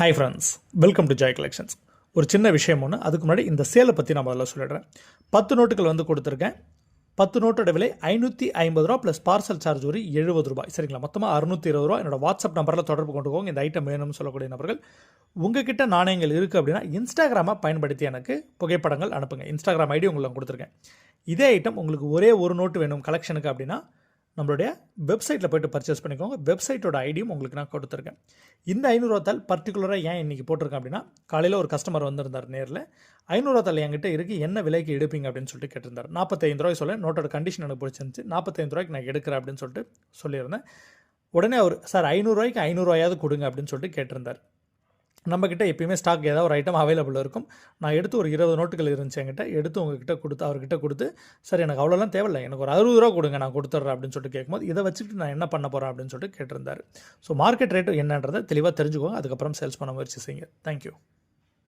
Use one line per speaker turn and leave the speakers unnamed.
Hi friends, welcome to Joy collections. ஒரு சின்ன விஷயம் ஒன்று. அதுக்கு முன்னாடி இந்த சேலை பற்றி நான் முதல்ல சொல்லிடுறேன். 10 நோட்டுகள் வந்து கொடுத்துருக்கேன். 10 நோட்டோட விலை ₹550 ப்ளஸ் பார்சல் சார்ஜ் ஒரு ₹70. சரிங்களா? மொத்தமாக ₹620. என்னோட வாட்ஸ்அப் நம்பரில் தொடர்பு கொண்டு போங்க. இந்த ஐட்டம் வேணும்னு சொல்லக்கூடிய நபர்கள். உங்ககிட்ட நாணயங்கள் இருக்குது அப்படின்னா இன்ஸ்டாகிராமை பயன்படுத்தி எனக்கு புகைப்படங்கள் அனுப்புங்க. இன்ஸ்டாகிராம் ஐடி உங்களுக்கு கொடுத்துருக்கேன். இதே ஐட்டம் உங்களுக்கு ஒரே ஒரு நோட்டு வேணும் கலெக்ஷனுக்கு அப்படின்னா நம்மளுடைய வெப்சைட்டில் போய்ட்டு பர்ச்சேஸ் பண்ணிக்கோங்க. வெப்சைட்டோட ஐடியும் உங்களுக்கு நான் கொடுத்துருக்கேன். இந்த ₹500 பர்டிகுலராக ஏன் இன்றைக்கி போட்டிருக்கேன் அப்படின்னா, காலையில் ஒரு கஸ்டமர் வந்திருந்தார் நேரில். ₹500 என்கிட்ட இருக்குது, என்ன விலைக்கு எடுப்பீங்க அப்படின்னு சொல்லிட்டு கேட்டிருந்தார். ₹45 சொல்ல, நோட்டோட கண்டிஷன் எனக்கு பிடிச்சிருந்துச்சு. ₹45 நான் எடுக்கிறேன் அப்படின்னு சொல்லிட்டு சொல்லியிருந்தேன். உடனே அவர், சார் ₹500 ₹500 கொடுங்க அப்படின்னு சொல்லிட்டு கேட்டிருந்தார். நம்மக்கிட்ட எப்பயுமே ஸ்டாக் ஏதாவது ஒரு ஐட்டம் அவைலபிள் இருக்கும். நான் எடுத்து ஒரு 20 நோட்டுகள் இருந்துச்சு என்கிட்ட. எடுத்து உங்ககிட்ட கொடுத்து அவர்கிட்ட கொடுத்து, சார் எனக்கு அவ்வளோலாம் தேவையில்லை, எனக்கு ஒரு ₹60 கொடுங்க, நான் கொடுத்துட்றேன் அப்படின்னு சொல்லிட்டு கேட்கும்போது, இதை வச்சுட்டு நான் என்ன பண்ண போகிறேன் அப்படின்னு சொல்லிட்டு கேட்டிருந்தார். ஸோ மார்க்கெட் ரேட்டு என்னன்றதை தெளிவாக தெரிஞ்சுக்கோங்க. அதுக்கப்புறம் சேல்ஸ் பண்ண முயற்சி செய்யுங்க. தேங்க்யூ.